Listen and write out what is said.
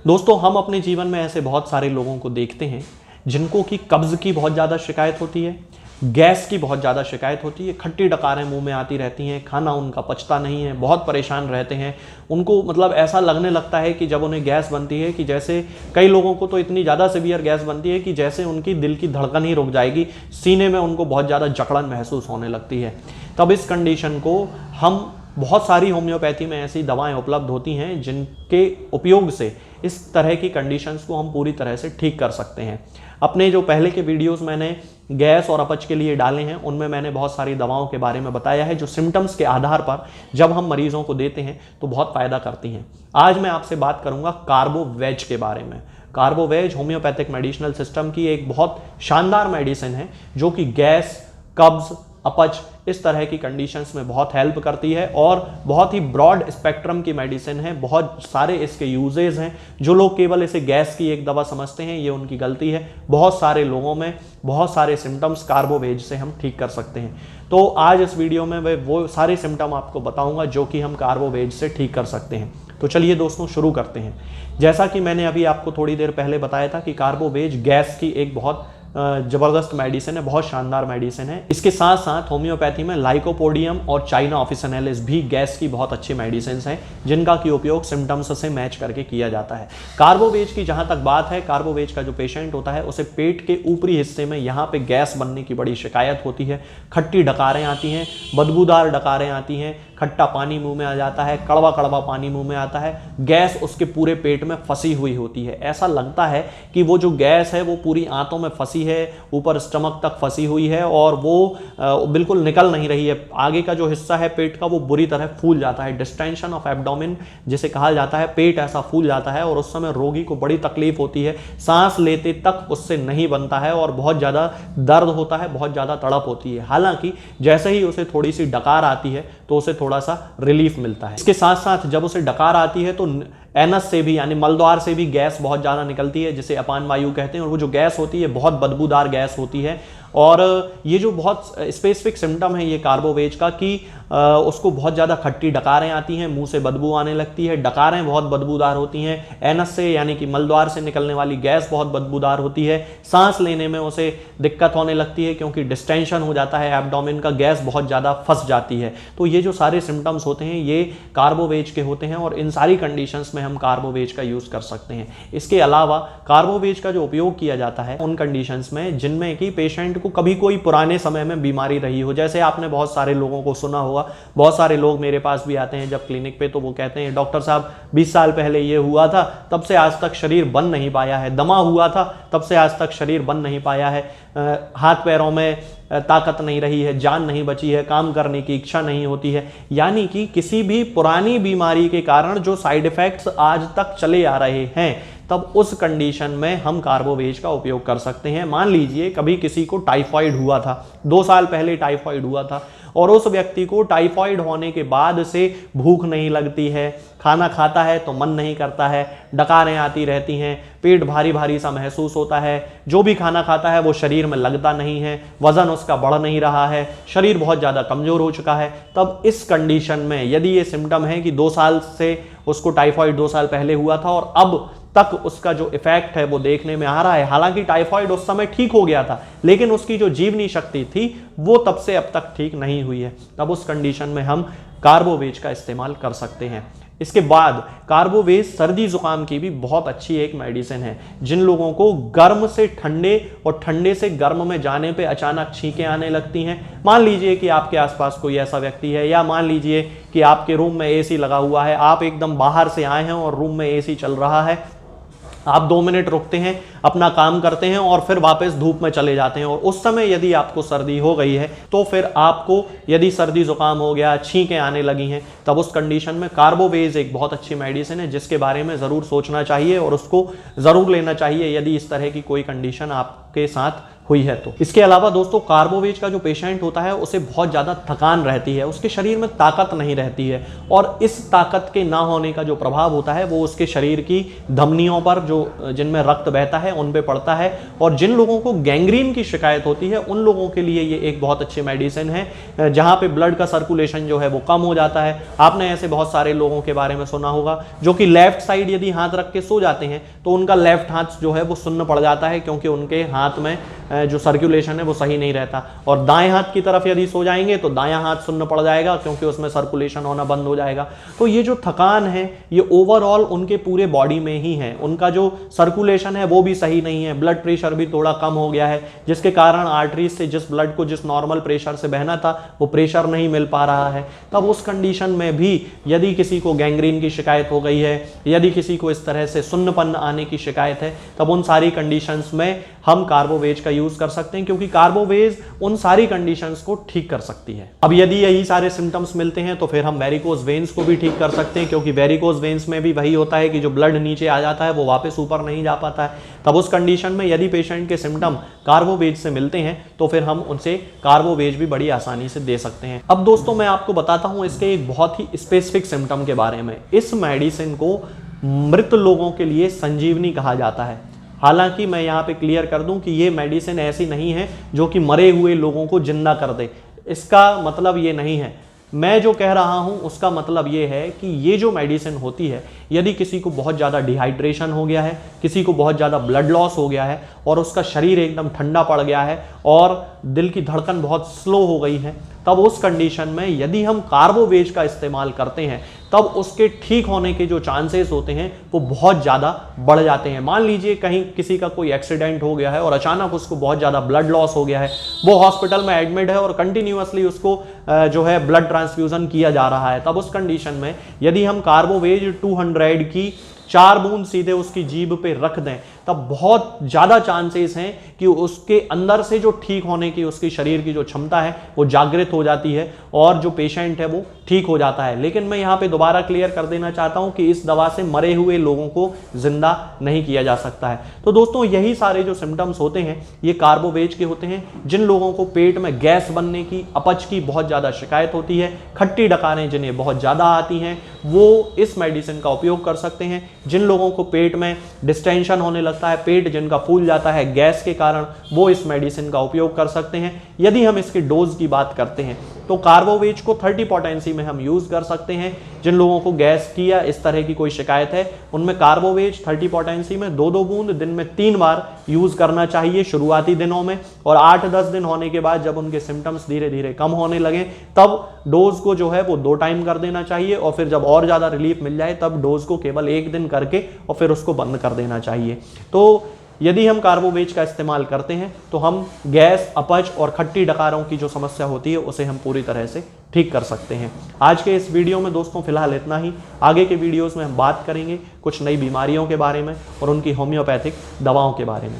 दोस्तों, हम अपने जीवन में ऐसे बहुत सारे लोगों को देखते हैं जिनको कि कब्ज़ की बहुत ज़्यादा शिकायत होती है, गैस की बहुत ज़्यादा शिकायत होती है, खट्टी डकारें मुंह में आती रहती हैं, खाना उनका पचता नहीं है, बहुत परेशान रहते हैं। उनको मतलब ऐसा लगने लगता है कि जब उन्हें गैस बनती है कि जैसे कई लोगों को तो इतनी ज़्यादा सीवियर गैस बनती है कि जैसे उनकी दिल की धड़कन ही रुक जाएगी, सीने में उनको बहुत ज़्यादा जकड़न महसूस होने लगती है। तब इस कंडीशन को हम बहुत सारी होम्योपैथी में ऐसी दवाएं उपलब्ध होती हैं जिनके उपयोग से इस तरह की कंडीशंस को हम पूरी तरह से ठीक कर सकते हैं। अपने जो पहले के वीडियोस मैंने गैस और अपच के लिए डाले हैं उनमें मैंने बहुत सारी दवाओं के बारे में बताया है जो सिम्टम्स के आधार पर जब हम मरीजों को देते हैं तो बहुत फ़ायदा करती हैं। आज मैं आपसे बात करूंगा कार्बोवेज के बारे में। कार्बोवेज होम्योपैथिक मेडिसिनल सिस्टम की एक बहुत शानदार मेडिसिन है जो कि गैस, कब्ज़, अपच इस तरह की कंडीशंस में बहुत हेल्प करती है और बहुत ही ब्रॉड स्पेक्ट्रम की मेडिसिन है। बहुत सारे इसके यूजेस हैं। जो लोग केवल इसे गैस की एक दवा समझते हैं ये उनकी गलती है। बहुत सारे लोगों में बहुत सारे सिम्टम्स कार्बोवेज से हम ठीक कर सकते हैं। तो आज इस वीडियो में मैं वो सारे सिम्टम आपको बताऊंगा जो कि हम कार्बोवेज से ठीक कर सकते हैं। तो चलिए दोस्तों शुरू करते हैं। जैसा कि मैंने अभी आपको थोड़ी देर पहले बताया था कि कार्बोवेज गैस की एक बहुत जबरदस्त मेडिसिन है, बहुत शानदार मेडिसिन है। इसके साथ साथ होम्योपैथी में लाइकोपोडियम और चाइना ऑफिसिनेलिस भी गैस की बहुत अच्छी मेडिसिन हैं जिनका की उपयोग सिम्टम्स से मैच करके किया जाता है। कार्बोवेज की जहां तक बात है, कार्बोवेज का जो पेशेंट होता है उसे पेट के ऊपरी हिस्से में यहाँ पे गैस बनने की बड़ी शिकायत होती है। खट्टी डकारें आती हैं, बदबूदार डकारें आती हैं, खट्टा पानी मुंह में आ जाता है, कड़वा कड़वा पानी मुंह में आता है, गैस उसके पूरे पेट में फंसी हुई होती है। ऐसा लगता है कि वो जो गैस है वो पूरी आंतों में फंसी है, ऊपर स्टमक तक फंसी हुई है और वो बिल्कुल निकल नहीं रही है। आगे का जो हिस्सा है पेट का वो बुरी तरह फूल जाता है। डिस्टेंशन ऑफ एब्डोमेन जिसे कहा जाता है, पेट ऐसा फूल जाता है और उस समय रोगी को बड़ी तकलीफ होती है, सांस लेते तक उससे नहीं बनता है और बहुत ज़्यादा दर्द होता है, बहुत ज़्यादा तड़प होती है। हालांकि जैसे ही उसे थोड़ी सी डकार आती है तो उसे थोड़ा सा रिलीफ मिलता है। इसके साथ साथ जब उसे डकार आती है तो एनस से भी यानी मलद्वार से भी गैस बहुत ज़्यादा निकलती है जिसे अपान वायु कहते हैं और वो जो गैस होती है बहुत बदबूदार गैस होती है। और ये जो बहुत स्पेसिफिक सिम्टम है ये कार्बोवेज का कि उसको बहुत ज़्यादा खट्टी डकारें आती हैं, मुंह से बदबू आने लगती है, डकारें बहुत बदबूदार होती हैं, एनस से यानी कि मलद्वार से निकलने वाली गैस बहुत बदबूदार होती है, सांस लेने में उसे दिक्कत होने लगती है क्योंकि डिस्टेंशन हो जाता है एब्डोमेन का, गैस बहुत ज़्यादा फंस जाती है। तो ये जो सारे सिम्टम्स होते हैं ये कार्बोवेज के होते हैं और इन सारी कंडीशंस में हम कार्बोवेज का यूज़ कर सकते हैं। इसके अलावा कार्बोवेज का जो उपयोग किया जाता है उन कंडीशंस में जिनमें कि पेशेंट को कभी कोई पुराने समय में बीमारी रही हो। जैसे आपने बहुत सारे लोगों को सुना होगा, बहुत सारे लोग मेरे पास भी आते हैं जब क्लिनिक पे तो वो कहते हैं डॉक्टर साहब 20 साल पहले ये हुआ था, तब से आज तक शरीर बन नहीं पाया है, दमा हुआ था तब से आज तक शरीर बन नहीं पाया है, हाथ पैरों में ताकत नहीं रही है, जान नहीं बची है, काम करने की इच्छा नहीं होती है। यानी कि किसी भी पुरानी बीमारी के कारण जो साइड इफेक्ट्स आज तक चले आ रहे हैं, तब उस कंडीशन में हम कार्बोवेज का उपयोग कर सकते हैं। मान लीजिए कभी किसी को टाइफाइड हुआ था, 2 साल पहले टाइफाइड हुआ था और उस व्यक्ति को टाइफाइड होने के बाद से भूख नहीं लगती है, खाना खाता है तो मन नहीं करता है, डकारें आती रहती हैं, पेट भारी भारी सा महसूस होता है, जो भी खाना खाता है वो शरीर में लगता नहीं है, वजन उसका बढ़ नहीं रहा है, शरीर बहुत ज़्यादा कमज़ोर हो चुका है। तब इस कंडीशन में यदि ये सिम्टम है कि 2 साल से उसको टाइफाइड 2 साल पहले हुआ था और अब तक उसका जो इफेक्ट है वो देखने में आ रहा है, हालांकि टाइफाइड उस समय ठीक हो गया था लेकिन उसकी जो जीवनी शक्ति थी वो तब से अब तक ठीक नहीं हुई है, तब उस कंडीशन में हम कार्बोवेज का इस्तेमाल कर सकते हैं। इसके बाद कार्बोवेज सर्दी जुकाम की भी बहुत अच्छी एक मेडिसिन है। जिन लोगों को गर्म से ठंडे और ठंडे से गर्म में जाने पे अचानक छींकें आने लगती हैं, मान लीजिए कि आपके आसपास कोई ऐसा व्यक्ति है या मान लीजिए कि आपके रूम में एसी लगा हुआ है, आप एकदम बाहर से आए हैं और रूम में एसी चल रहा है, आप 2 मिनट रुकते हैं, अपना काम करते हैं और फिर वापस धूप में चले जाते हैं और उस समय यदि आपको सर्दी हो गई है तो फिर आपको यदि सर्दी जुकाम हो गया, छींकें आने लगी हैं, तब उस कंडीशन में कार्बोवेज एक बहुत अच्छी मेडिसिन है जिसके बारे में ज़रूर सोचना चाहिए और उसको ज़रूर लेना चाहिए यदि इस तरह की कोई कंडीशन आपके साथ हुई है। तो इसके अलावा दोस्तों कार्बोवेज का जो पेशेंट होता है उसे बहुत ज़्यादा थकान रहती है, उसके शरीर में ताकत नहीं रहती है, और इस ताकत के ना होने का जो प्रभाव होता है वो उसके शरीर की धमनियों पर, जो जिनमें रक्त बहता है, उन पे पड़ता है। और जिन लोगों को गैंग्रीन की शिकायत होती है उन लोगों के लिए ये एक बहुत अच्छी मेडिसिन है, जहाँ पे ब्लड का सर्कुलेशन जो है वो कम हो जाता है। आपने ऐसे बहुत सारे लोगों के बारे में सुना होगा जो कि लेफ्ट साइड यदि हाथ रख के सो जाते हैं तो उनका लेफ्ट हाथ जो है वो सुन्न पड़ जाता है, क्योंकि उनके हाथ में जो सर्कुलेशन है वो सही नहीं रहता। और दाएं हाथ की तरफ यदि सो जाएंगे तो दायां हाथ सुन्न पड़ जाएगा, क्योंकि उसमें सर्कुलेशन होना बंद हो जाएगा। तो ये जो थकान है ये ओवरऑल उनके पूरे बॉडी में ही है, उनका जो सर्कुलेशन है वो भी सही नहीं है, ब्लड प्रेशर भी थोड़ा कम हो गया है, जिसके कारण आर्टरीज से जिस ब्लड को जिस नॉर्मल प्रेशर से बहना था वो प्रेशर नहीं मिल पा रहा है। तब उस कंडीशन में भी यदि किसी को गैंग्रीन की शिकायत हो गई है, यदि किसी को इस तरह से सुन्नपन आने की शिकायत है, तब उन सारी कंडीशंस में हम कार्बोवेज का यूज कर सकते हैं, क्योंकि कार्बोवेज उन सारी कंडीशंस को ठीक कर सकती है। अब यदि यही सारे सिम्टम्स मिलते हैं तो फिर हम वेरिकोज वेन्स को भी ठीक कर सकते हैं, क्योंकि वेरिकोज वेन्स में भी वही होता है कि जो ब्लड नीचे आ जाता है वो वापस ऊपर नहीं जा पाता है। तब उस कंडीशन में यदि पेशेंट के सिम्टम कार्बोवेज से मिलते हैं तो फिर हम उनसे कार्बोवेज भी बड़ी आसानी से दे सकते हैं। अब दोस्तों मैं आपको बताता हूं इसके एक बहुत ही स्पेसिफिक सिम्टम के बारे में। इस मेडिसिन को मृत लोगों के लिए संजीवनी कहा जाता है। हालांकि मैं यहाँ पे क्लियर कर दूं कि ये मेडिसिन ऐसी नहीं है जो कि मरे हुए लोगों को जिंदा कर दे, इसका मतलब ये नहीं है। मैं जो कह रहा हूं उसका मतलब ये है कि ये जो मेडिसिन होती है, यदि किसी को बहुत ज़्यादा डिहाइड्रेशन हो गया है, किसी को बहुत ज़्यादा ब्लड लॉस हो गया है और उसका शरीर एकदम ठंडा पड़ गया है और दिल की धड़कन बहुत स्लो हो गई है, तब उस कंडीशन में यदि हम कार्बोवेज का इस्तेमाल करते हैं तब उसके ठीक होने के जो चांसेस होते हैं वो बहुत ज़्यादा बढ़ जाते हैं। मान लीजिए कहीं किसी का कोई एक्सीडेंट हो गया है और अचानक उसको बहुत ज़्यादा ब्लड लॉस हो गया है, वो हॉस्पिटल में एडमिट है और कंटिन्यूअसली उसको जो है ब्लड ट्रांसफ्यूजन किया जा रहा है, तब उस कंडीशन में यदि हम कार्बोवेज 200 की 4 बूंद सीधे उसकी जीभ पे रख दें तब बहुत ज़्यादा चांसेस हैं कि उसके अंदर से जो ठीक होने की उसकी शरीर की जो क्षमता है वो जागृत हो जाती है और जो पेशेंट है वो ठीक हो जाता है। लेकिन मैं यहाँ पे दोबारा क्लियर कर देना चाहता हूँ कि इस दवा से मरे हुए लोगों को जिंदा नहीं किया जा सकता है। तो दोस्तों यही सारे जो सिम्टम्स होते हैं ये कार्बोवेज के होते हैं। जिन लोगों को पेट में गैस बनने की, अपच की बहुत ज़्यादा शिकायत होती है, खट्टी डकारें जिन्हें बहुत ज़्यादा आती हैं, वो इस मेडिसिन का उपयोग कर सकते हैं। जिन लोगों को पेट में डिस्टेंशन होने लगता है, पेट जिनका फूल जाता है गैस के कारण, वो इस मेडिसिन का उपयोग कर सकते हैं। यदि हम इसकी डोज की बात करते हैं तो कार्बोवेज को 30 पोटेंसी में हम यूज कर सकते हैं। जिन लोगों को गैस की या इस तरह की कोई शिकायत है उनमें कार्बोवेज 30 पोटेंसी में 2-2 बूंद दिन में 3 बार यूज करना चाहिए शुरुआती दिनों में, और 8-10 दिन होने के बाद जब उनके सिम्टम्स धीरे धीरे कम होने लगे तब डोज को जो है वो 2 टाइम कर देना चाहिए, और फिर जब और ज़्यादा रिलीफ मिल जाए तब डोज को केवल 1 दिन करके और फिर उसको बंद कर देना चाहिए। तो यदि हम कार्बोवेज का इस्तेमाल करते हैं तो हम गैस, अपच और खट्टी डकारों की जो समस्या होती है उसे हम पूरी तरह से ठीक कर सकते हैं। आज के इस वीडियो में दोस्तों फिलहाल इतना ही। आगे के वीडियोस में हम बात करेंगे कुछ नई बीमारियों के बारे में और उनकी होम्योपैथिक दवाओं के बारे में।